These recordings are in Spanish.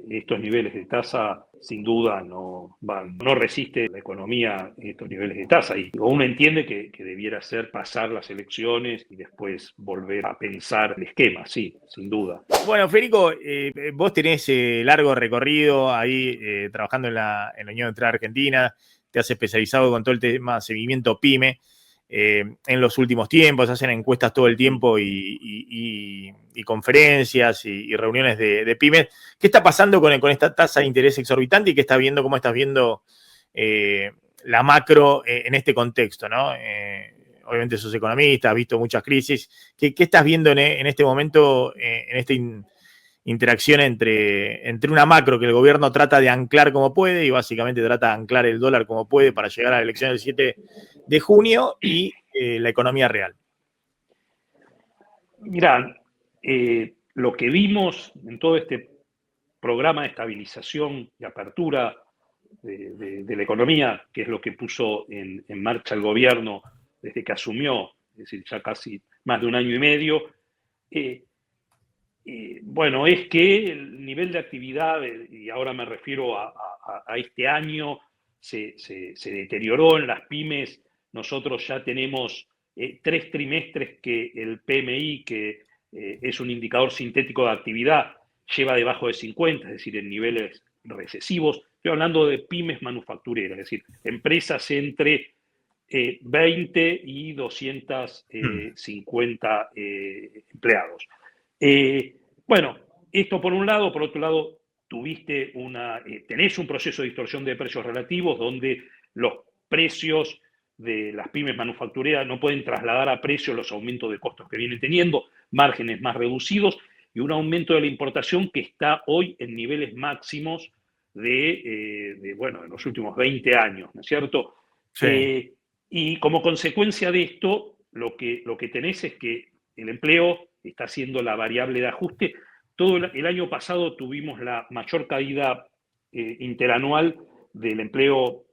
estos niveles de tasa sin duda no resiste la economía estos niveles de tasa. Y uno entiende que debiera ser pasar las elecciones y después volver a pensar el esquema, sí, sin duda. Bueno, Federico, vos tenés largo recorrido ahí trabajando en la Unión Central Argentina, te has especializado con todo el tema seguimiento PYME. En los últimos tiempos, hacen encuestas todo el tiempo y conferencias y reuniones de pymes. ¿Qué está pasando con esta tasa de interés exorbitante y cómo estás viendo la macro en este contexto, ¿no? Obviamente sos economista, has visto muchas crisis. ¿Qué estás viendo en este momento, en esta interacción entre una macro que el gobierno trata de anclar como puede y básicamente trata de anclar el dólar como puede para llegar a la elección del 7 de junio y la economía real? Mirá, lo que vimos en todo este programa de estabilización y apertura de la economía, que es lo que puso en marcha el gobierno desde que asumió, es decir, ya casi más de un año y medio, bueno, es que el nivel de actividad, y ahora me refiero a este año, se deterioró en las pymes. Nosotros ya tenemos 3 trimestres que el PMI, que es un indicador sintético de actividad, lleva debajo de 50, es decir, en niveles recesivos. Estoy hablando de pymes manufactureras, es decir, empresas entre 20 y 250 empleados. Bueno, esto por un lado. Por otro lado, tenés un proceso de distorsión de precios relativos donde los precios de las pymes manufactureras no pueden trasladar a precios los aumentos de costos que vienen teniendo, márgenes más reducidos y un aumento de la importación que está hoy en niveles máximos de los últimos 20 años, ¿no es cierto? Sí. Y como consecuencia de esto, lo que tenés es que el empleo está siendo la variable de ajuste. Todo el año pasado tuvimos la mayor caída interanual del empleo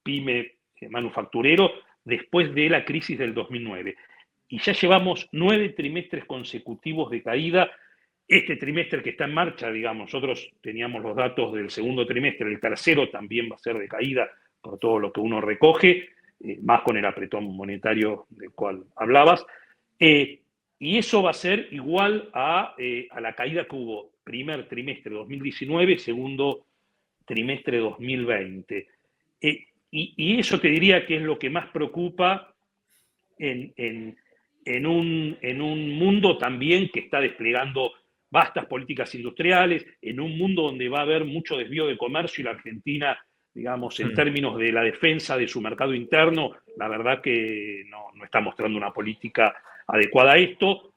pyme manufacturero después de la crisis del 2009. Y ya llevamos 9 trimestres consecutivos de caída. Este trimestre que está en marcha, digamos, nosotros teníamos los datos del segundo trimestre, el tercero también va a ser de caída por todo lo que uno recoge, más con el apretón monetario del cual hablabas. Y eso va a ser igual a la caída que hubo primer trimestre 2019, segundo trimestre 2020. Y eso te diría que es lo que más preocupa en un mundo también que está desplegando vastas políticas industriales, en un mundo donde va a haber mucho desvío de comercio y la Argentina, digamos, en términos de la defensa de su mercado interno, la verdad que no está mostrando una política adecuada a esto.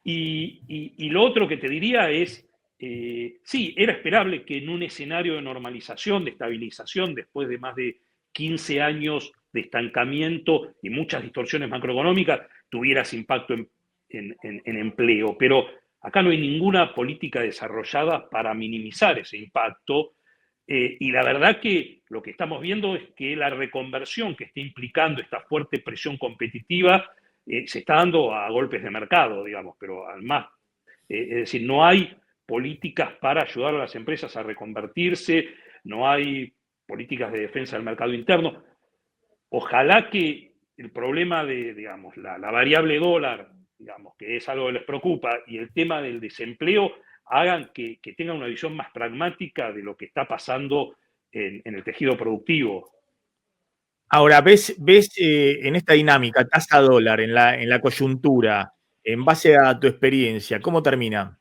Y lo otro que te diría es, sí, era esperable que en un escenario de normalización, de estabilización, después de más de 15 años de estancamiento y muchas distorsiones macroeconómicas, tuvieras impacto en empleo. Pero acá no hay ninguna política desarrollada para minimizar ese impacto. Y la verdad que lo que estamos viendo es que la reconversión que está implicando esta fuerte presión competitiva se está dando a golpes de mercado, digamos, pero además, es decir, no hay políticas para ayudar a las empresas a reconvertirse, no hay políticas de defensa del mercado interno. Ojalá que el problema de, digamos, la variable dólar, digamos, que es algo que les preocupa, y el tema del desempleo hagan que tengan una visión más pragmática de lo que está pasando en el tejido productivo. Ahora, ¿ves en esta dinámica tasa dólar, en la coyuntura, en base a tu experiencia, cómo termina?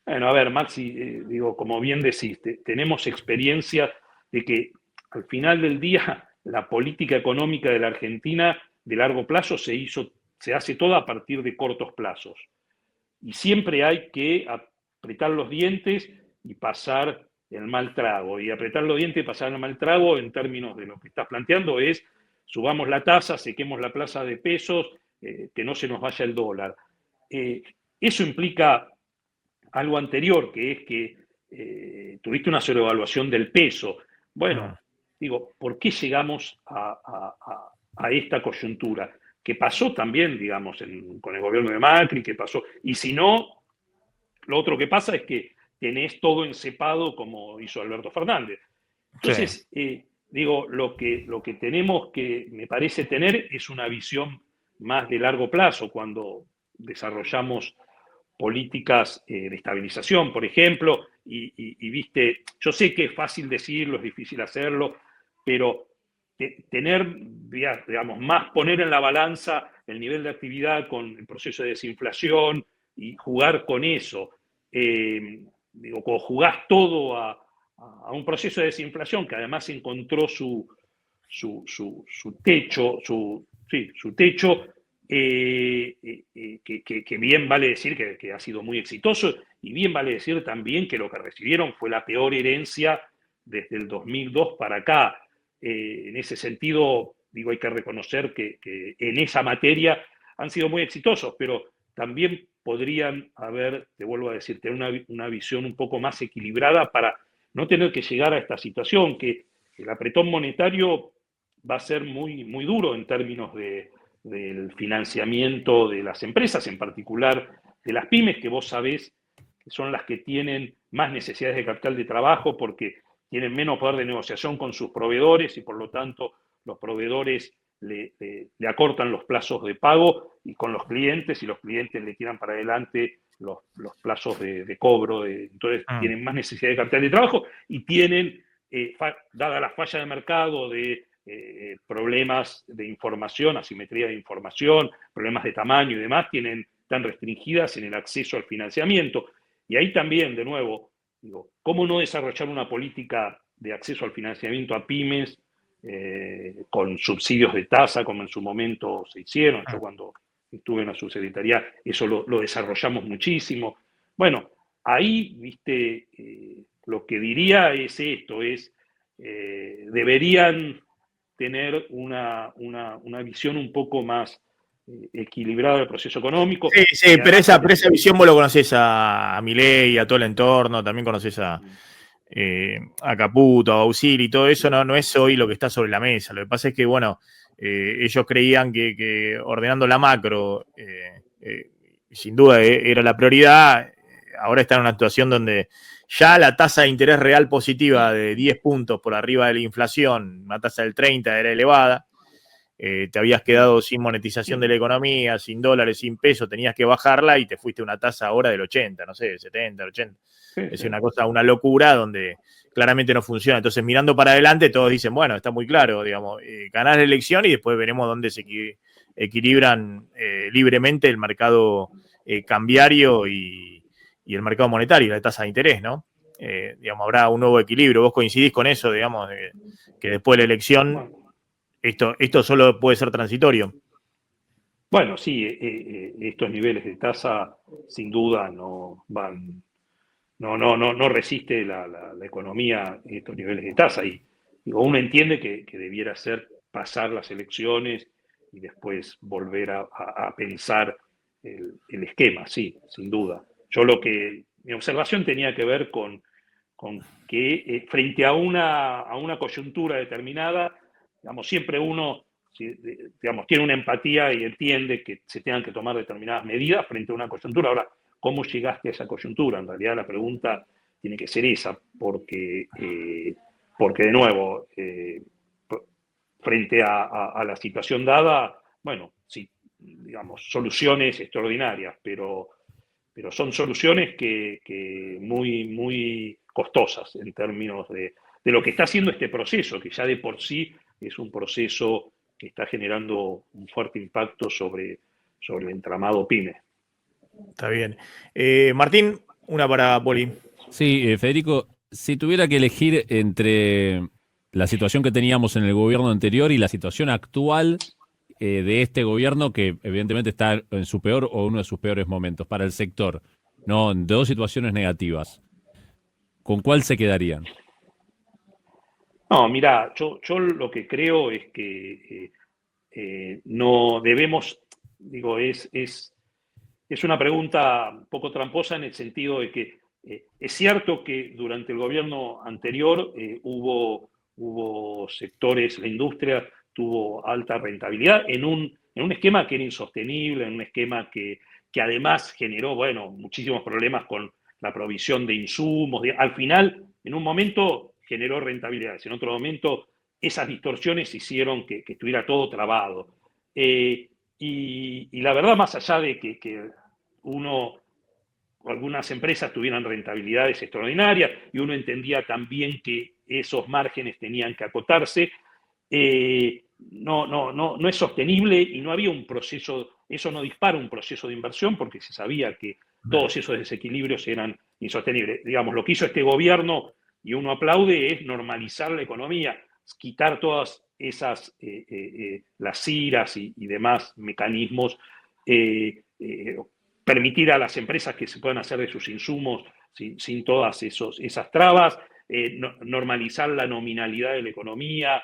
Bueno, a ver, Maxi, digo, como bien decís, tenemos experiencia de que al final del día la política económica de la Argentina de largo plazo se hace toda a partir de cortos plazos. Y siempre hay que apretar los dientes y pasar el mal trago. Y apretar los dientes y pasar el mal trago, en términos de lo que estás planteando, es subamos la tasa, sequemos la plaza de pesos, que no se nos vaya el dólar. Eso implica algo anterior, que es que tuviste una sobrevaluación del peso. Bueno, digo, ¿por qué llegamos a esta coyuntura? Que pasó también, digamos, con el gobierno de Macri, que pasó. Y si no, lo otro que pasa es que tenés todo encepado como hizo Alberto Fernández. Entonces, digo, lo que tenemos que, me parece, tener es una visión más de largo plazo cuando desarrollamos políticas de estabilización, por ejemplo, viste, yo sé que es fácil decirlo, es difícil hacerlo, pero tener, digamos, más poner en la balanza el nivel de actividad con el proceso de desinflación y jugar con eso. Digo, cuando jugás todo a un proceso de desinflación que además encontró su techo, su techo, que bien vale decir que ha sido muy exitoso, y bien vale decir también que lo que recibieron fue la peor herencia desde el 2002 para acá. En ese sentido, digo, hay que reconocer que en esa materia han sido muy exitosos, pero también podrían haber, te vuelvo a decir, tener una visión un poco más equilibrada para no tener que llegar a esta situación, que el apretón monetario va a ser muy, muy duro en términos del financiamiento de las empresas, en particular de las pymes, que vos sabés que son las que tienen más necesidades de capital de trabajo porque tienen menos poder de negociación con sus proveedores y por lo tanto los proveedores le acortan los plazos de pago y con los clientes, y los clientes le tiran para adelante los plazos de cobro, entonces tienen más necesidad de capital de trabajo y tienen, dada la falla de mercado, de problemas de información, asimetría de información, problemas de tamaño y demás, están restringidas en el acceso al financiamiento. Y ahí también, de nuevo, digo, ¿cómo no desarrollar una política de acceso al financiamiento a pymes con subsidios de tasa, como en su momento se hicieron? Yo cuando estuve en la subsecretaría, eso lo desarrollamos muchísimo. Bueno, ahí, viste, lo que diría es esto, deberían tener una visión un poco más equilibrada del proceso económico. Sí, pero esa visión vos lo conocés a Milei, a todo el entorno, también conocés a Caputo, a Bausili, y todo eso no es hoy lo que está sobre la mesa. Lo que pasa es que, bueno, ellos creían que ordenando la macro, sin duda era la prioridad. Ahora está en una situación donde ya la tasa de interés real positiva de 10 puntos por arriba de la inflación, una tasa del 30 era elevada. Te habías quedado sin monetización de la economía, sin dólares, sin pesos, tenías que bajarla y te fuiste a una tasa ahora del 80, no sé, del 70, del 80. Es una cosa, una locura donde claramente no funciona. Entonces, mirando para adelante, todos dicen, bueno, está muy claro, digamos, ganar la elección y después veremos dónde se equilibran libremente el mercado cambiario y el mercado monetario, la tasa de interés, ¿no? Digamos, habrá un nuevo equilibrio. ¿Vos coincidís con eso, digamos, que después de la elección esto solo puede ser transitorio? Bueno, sí, estos niveles de tasa sin duda no resiste la economía estos niveles de tasa. Y digo, uno entiende que debiera ser pasar las elecciones y después volver a pensar el esquema, sí, sin duda. Mi observación tenía que ver con que frente a una coyuntura determinada, digamos, siempre uno, digamos, tiene una empatía y entiende que se tengan que tomar determinadas medidas frente a una coyuntura. Ahora, ¿cómo llegaste a esa coyuntura? En realidad la pregunta tiene que ser esa, porque de nuevo, frente a la situación dada, bueno, sí, digamos, soluciones extraordinarias, pero son soluciones que muy, muy costosas en términos de lo que está haciendo este proceso, que ya de por sí es un proceso que está generando un fuerte impacto sobre el entramado PYME. Está bien. Martín, una para Poli. Sí, Federico, si tuviera que elegir entre la situación que teníamos en el gobierno anterior y la situación actual de este gobierno, que evidentemente está en su peor o uno de sus peores momentos para el sector, ¿no? De dos situaciones negativas, ¿con cuál se quedarían? No, mira, yo lo que creo es que no debemos, digo, es una pregunta un poco tramposa en el sentido de que es cierto que durante el gobierno anterior hubo sectores, la industria tuvo alta rentabilidad en un esquema que era insostenible, en un esquema que además generó, bueno, muchísimos problemas con la provisión de insumos. Al final, en un momento generó rentabilidades, en otro momento esas distorsiones hicieron que estuviera todo trabado. Y la verdad, más allá de que algunas empresas tuvieran rentabilidades extraordinarias y uno entendía también que esos márgenes tenían que acotarse, no es sostenible y no había un proceso, eso no dispara un proceso de inversión porque se sabía que todos esos desequilibrios eran insostenibles. Digamos, lo que hizo este gobierno, y uno aplaude, es normalizar la economía, quitar todas esas, las IRAs y demás mecanismos, permitir a las empresas que se puedan hacer de sus insumos sin todas esas trabas, normalizar la nominalidad de la economía.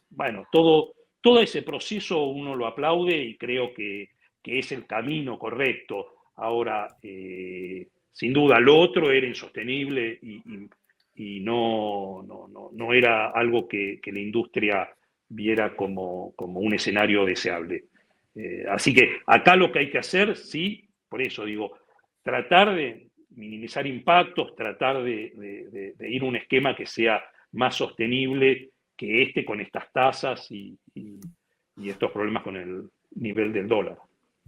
Bueno, todo ese proceso uno lo aplaude y creo que es el camino correcto. Ahora, sin duda, lo otro era insostenible y no era algo que la industria viera como un escenario deseable. Así que acá lo que hay que hacer, sí, por eso digo, tratar de minimizar impactos, tratar de ir a un esquema que sea más sostenible que con estas tasas y estos problemas con el nivel del dólar.